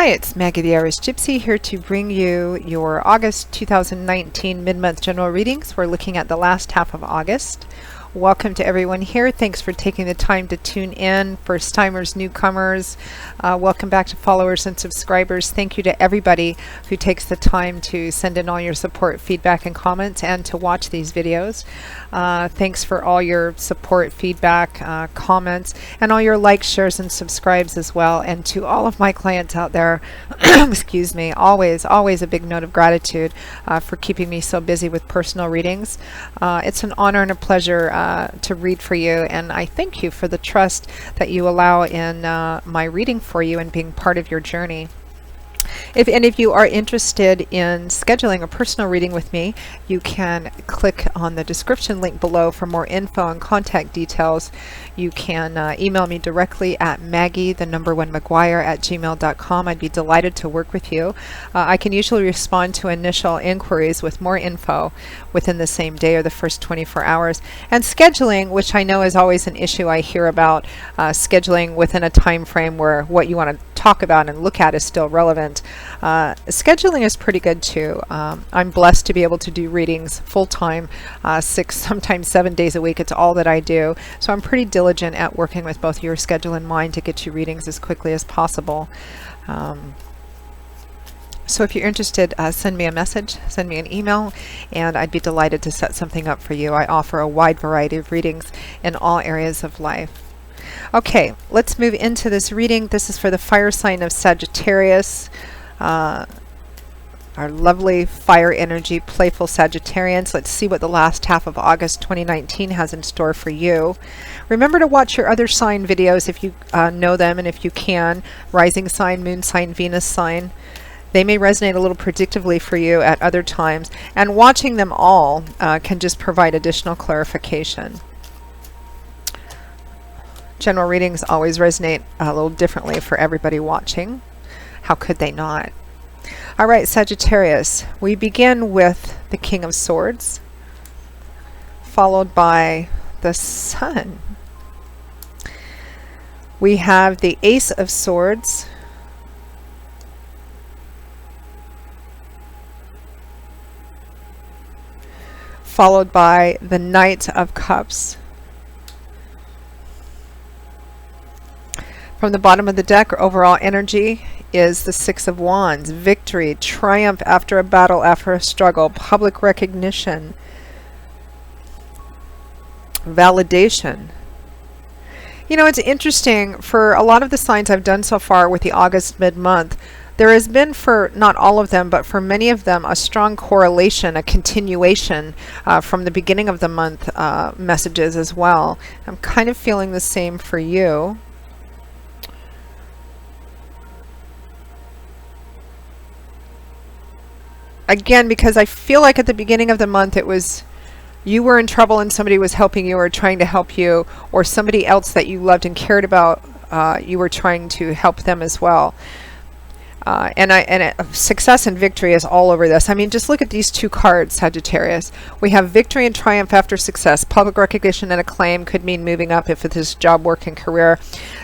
Hi, it's Maggie the Irish Gypsy here to bring you your August 2019 mid-month general readings. We're looking at the last half of August. Welcome to everyone here. Thanks for taking the time to tune in. First timers, newcomers, welcome back to followers and subscribers. Thank you to everybody who takes the time to send in all your support, feedback, and comments, and to watch these videos. Thanks for all your support, feedback, comments, and all your likes, shares, and subscribes as well. And to all of my clients out there, excuse me, always a big note of gratitude for keeping me so busy with personal readings. It's an honor and a pleasure to read for you, and I thank you for the trust that you allow in my reading for you and being part of your journey. If any of you are interested in scheduling a personal reading with me, you can click on the description link below for more info and contact details. You can email me directly at maggie1mcguire@gmail.com. I'd be delighted to work with you. I can usually respond to initial inquiries with more info within the same day or the first 24 hours. And scheduling, which I know is always an issue I hear about, scheduling within a time frame where what you want to talk about and look at is still relevant. Scheduling is pretty good too. I'm blessed to be able to do readings full-time, 6, sometimes 7 days a week. It's all that I do. So I'm pretty diligent at working with both your schedule and mine to get you readings as quickly as possible. So if you're interested, send me a message, send me an email, and I'd be delighted to set something up for you. I offer a wide variety of readings in all areas of life. Okay, let's move into this reading. This is for the fire sign of Sagittarius. Our lovely fire energy, playful Sagittarians. Let's see what the last half of August 2019 has in store for you. Remember to watch your other sign videos if you know them and if you can. Rising sign, moon sign, Venus sign. They may resonate a little predictively for you at other times, and watching them all can just provide additional clarification. General readings always resonate a little differently for everybody watching. How could they not? All right, Sagittarius, we begin with the King of Swords, followed by the Sun. We have the Ace of Swords, followed by the Knight of Cups. From the bottom of the deck, or overall energy, is the Six of Wands. Victory, triumph after a battle, after a struggle, public recognition, validation. You know, it's interesting, for a lot of the signs I've done so far with the August mid-month, there has been, for not all of them, but for many of them, a strong correlation, a continuation from the beginning of the month messages as well. I'm kind of feeling the same for you. Again, because I feel like at the beginning of the month it was you were in trouble and somebody was helping you or trying to help you, or somebody else that you loved and cared about, you were trying to help them as well. Success and victory is all over this. I mean, just look at these two cards, Sagittarius. We have victory and triumph after success. Public recognition and acclaim could mean moving up if it is job, work, and career.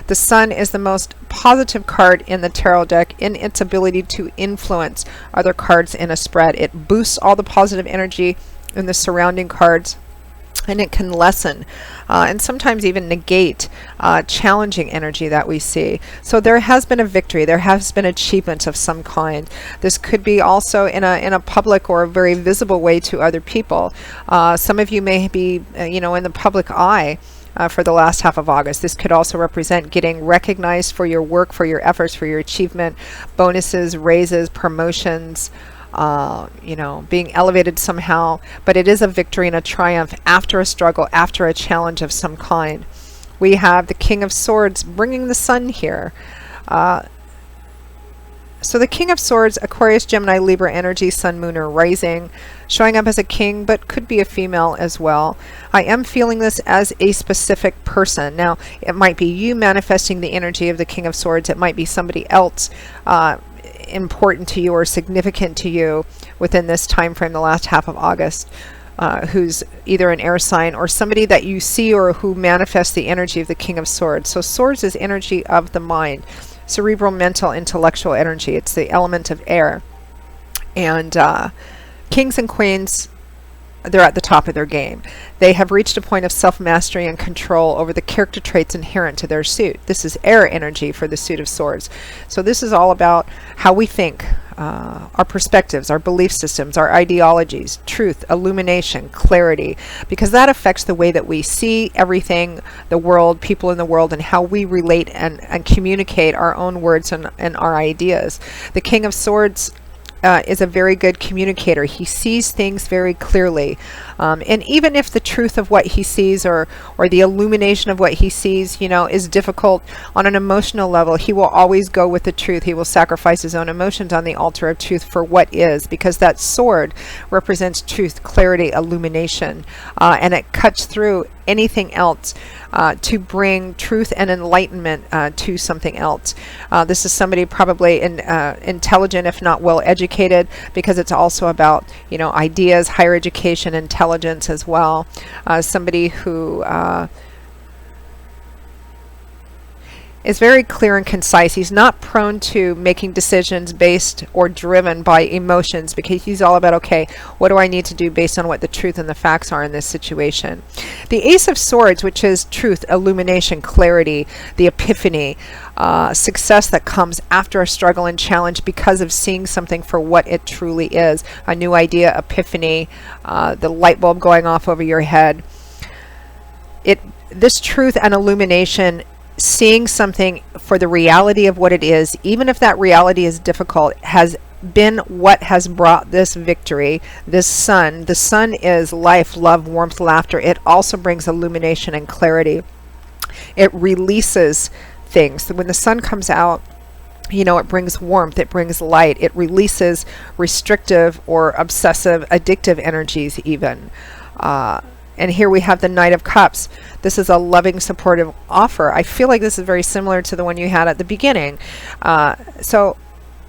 The Sun is the most positive card in the tarot deck in its ability to influence other cards in a spread. It boosts all the positive energy in the surrounding cards, and it can lessen and sometimes even negate challenging energy that we see. So there has been a victory. There has been achievement of some kind. This could be also in a public or a very visible way to other people. Some of you may be in the public eye for the last half of August. This could also represent getting recognized for your work, for your efforts, for your achievement, bonuses, raises, promotions, being elevated somehow. But it is a victory and a triumph after a struggle, after a challenge of some kind. We have the King of Swords bringing the Sun here. So the King of Swords, Aquarius, Gemini, Libra energy, Sun, Moon, or Rising, showing up as a king, but could be a female as well. I am feeling this as a specific person. Now, it might be you manifesting the energy of the King of Swords. It might be somebody else important to you or significant to you within this time frame, the last half of August, who's either an air sign or somebody that you see or who manifests the energy of the King of Swords. So swords is energy of the mind. cerebral, mental, intellectual energy. It's the element of air. And kings and queens, they're at the top of their game. They have reached a point of self-mastery and control over the character traits inherent to their suit. This is air energy for the suit of swords. So this is all about how we think, our perspectives, our belief systems, our ideologies, truth, illumination, clarity, because that affects the way that we see everything, the world, people in the world, and how we relate and communicate our own words and our ideas. The King of Swords is a very good communicator. He sees things very clearly. And even if the truth of what he sees or the illumination of what he sees, you know, is difficult on an emotional level, he will always go with the truth. He will sacrifice his own emotions on the altar of truth for what is, because that sword represents truth, clarity, illumination, and it cuts through anything else to bring truth and enlightenment to something else. This is somebody probably intelligent, if not well educated, because it's also about, you know, ideas, higher education, intelligence as well. Somebody who is very clear and concise. He's not prone to making decisions based or driven by emotions, because he's all about, okay, what do I need to do based on what the truth and the facts are in this situation. The Ace of Swords, which is truth, illumination, clarity, the epiphany, success that comes after a struggle and challenge because of seeing something for what it truly is. A new idea, epiphany, the light bulb going off over your head. This truth and illumination, seeing something for the reality of what it is, even if that reality is difficult, has been what has brought this victory. This sun, the sun is life, love, warmth, laughter. It also brings illumination and clarity. It releases things. When the sun comes out, you know, it brings warmth, it brings light, it releases restrictive or obsessive, addictive energies even. And here we have the Knight of Cups. This is a loving, supportive offer. I feel like this is very similar to the one you had at the beginning. So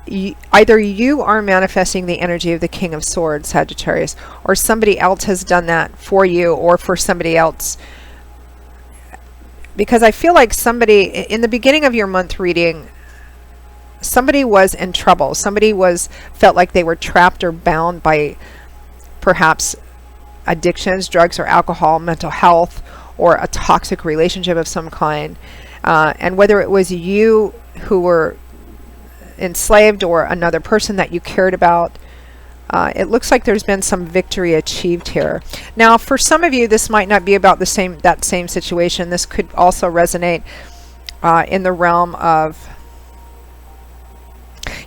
either you are manifesting the energy of the King of Swords, Sagittarius, or somebody else has done that for you or for somebody else. Because I feel like somebody, in the beginning of your month reading, somebody was in trouble. Somebody felt like they were trapped or bound by perhaps addictions, drugs or alcohol, mental health, or a toxic relationship of some kind. And whether it was you who were enslaved or another person that you cared about, it looks like there's been some victory achieved here. Now, for some of you, this might not be about that same situation. This could also resonate in the realm of,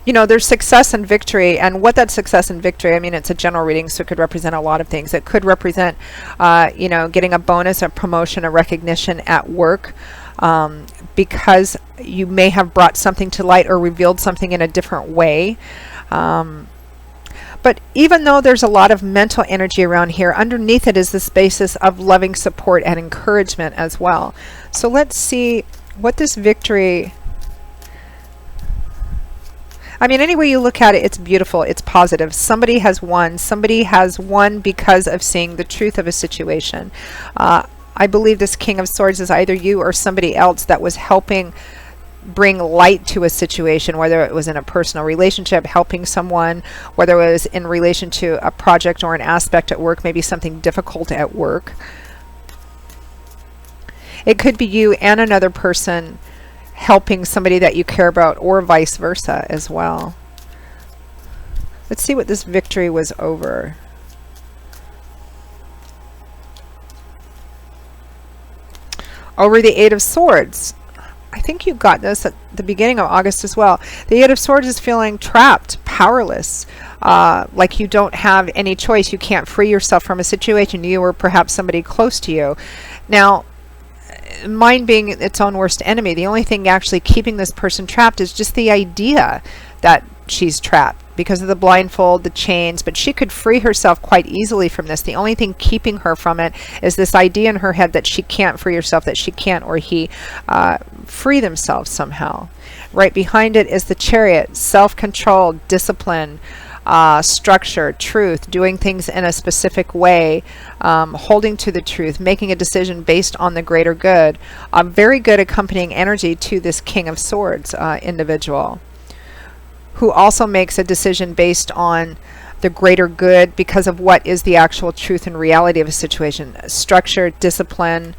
you know, there's success and victory, and what that success and victory, I mean, it's a general reading, so it could represent a lot of things. It could represent, you know, getting a bonus, a promotion, a recognition at work, because you may have brought something to light or revealed something in a different way. But even though there's a lot of mental energy around here, underneath it is this basis of loving support and encouragement as well. So let's see what this victory, I mean, any way you look at it, it's beautiful, it's positive. Somebody has won. Somebody has won because of seeing the truth of a situation. I believe this King of Swords is either you or somebody else that was helping bring light to a situation, whether it was in a personal relationship, helping someone, whether it was in relation to a project or an aspect at work, maybe something difficult at work. It could be you and another person helping somebody that you care about, or vice versa as well. Let's see what this victory was over. Over the Eight of Swords. I think you got this at the beginning of August as well. The Eight of Swords is feeling trapped, powerless, like you don't have any choice. You can't free yourself from a situation, you or perhaps somebody close to you. Now, mind being its own worst enemy, the only thing actually keeping this person trapped is just the idea that she's trapped because of the blindfold, the chains, but she could free herself quite easily from this. The only thing keeping her from it is this idea in her head that she can't free herself, that she can't or he free themselves somehow. Right behind it is the Chariot, self-control, discipline, structure, truth, doing things in a specific way, holding to the truth, making a decision based on the greater good. A very good accompanying energy to this King of Swords individual, who also makes a decision based on the greater good because of what is the actual truth and reality of a situation. Structure, discipline.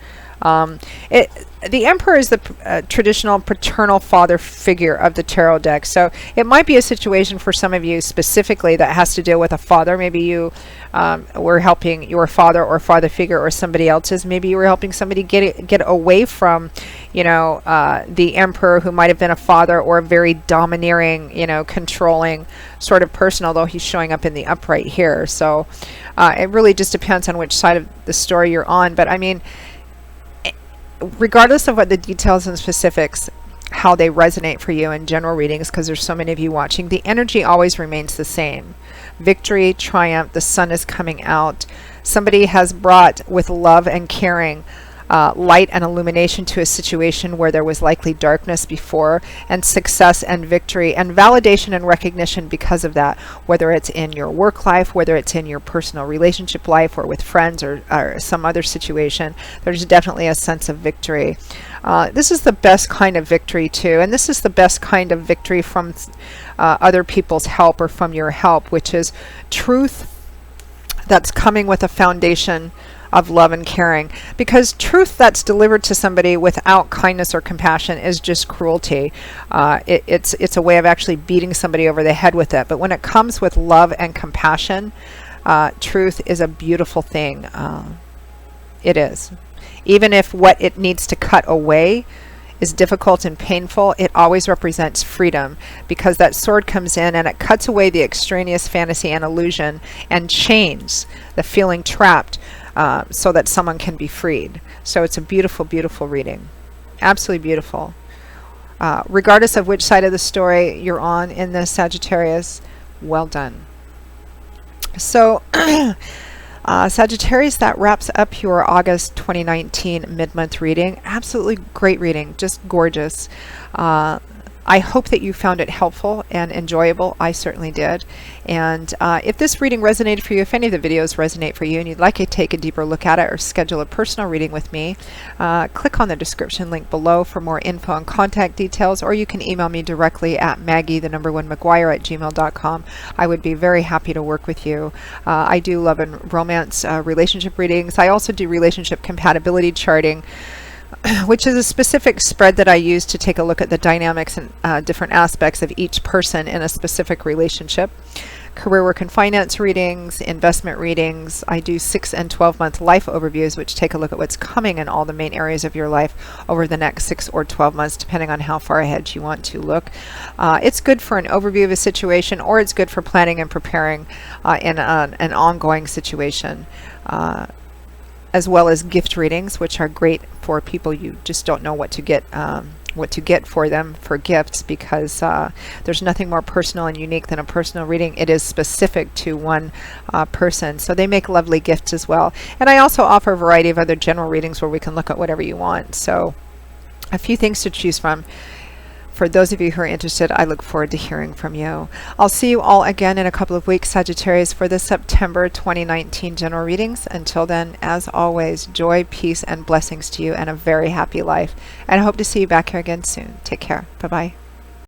The Emperor is the traditional paternal father figure of the tarot deck. So it might be a situation for some of you specifically that has to deal with a father. Maybe you were helping your father or father figure or somebody else's. Maybe you were helping somebody get away from, the Emperor, who might have been a father or a very domineering, controlling sort of person, although he's showing up in the upright here. So it really just depends on which side of the story you're on. But I mean, regardless of what the details and specifics, how they resonate for you in general readings, because there's so many of you watching, the energy always remains the same. Victory, triumph, the sun is coming out. Somebody has brought with love and caring light and illumination to a situation where there was likely darkness before, and success and victory and validation and recognition because of that, whether it's in your work life, whether it's in your personal relationship life or with friends or some other situation. There's definitely a sense of victory. This is the best kind of victory too, and this is the best kind of victory from other people's help or from your help, which is truth that's coming with a foundation of love and caring, because truth that's delivered to somebody without kindness or compassion is just cruelty. It's a way of actually beating somebody over the head with it. But when it comes with love and compassion, truth is a beautiful thing. It is. Even if what it needs to cut away is difficult and painful, it always represents freedom, because that sword comes in and it cuts away the extraneous fantasy and illusion and chains the feeling trapped, so that someone can be freed. So it's a beautiful, beautiful reading. Absolutely beautiful. Regardless of which side of the story you're on in this, Sagittarius, well done. So Sagittarius, that wraps up your August 2019 mid-month reading. Absolutely great reading, just gorgeous. I hope that you found it helpful and enjoyable. I certainly did. And if this reading resonated for you, if any of the videos resonate for you and you'd like to take a deeper look at it or schedule a personal reading with me, click on the description link below for more info and contact details, or you can email me directly at Maggie1McGuire@gmail.com. I would be very happy to work with you. I do love and romance relationship readings. I also do relationship compatibility charting, which is a specific spread that I use to take a look at the dynamics and different aspects of each person in a specific relationship. Career, work, and finance readings, investment readings. I do 6 and 12-month life overviews, which take a look at what's coming in all the main areas of your life over the next 6 or 12 months, depending on how far ahead you want to look. It's good for an overview of a situation, or it's good for planning and preparing in an ongoing situation. As well as gift readings, which are great for people you just don't know what to get for them for gifts, because there's nothing more personal and unique than a personal reading. It is specific to one person, so they make lovely gifts as well. And I also offer a variety of other general readings where we can look at whatever you want. So a few things to choose from. For those of you who are interested, I look forward to hearing from you. I'll see you all again in a couple of weeks, Sagittarius, for the September 2019 general readings. Until then, as always, joy, peace, and blessings to you, and a very happy life. And I hope to see you back here again soon. Take care. Bye-bye.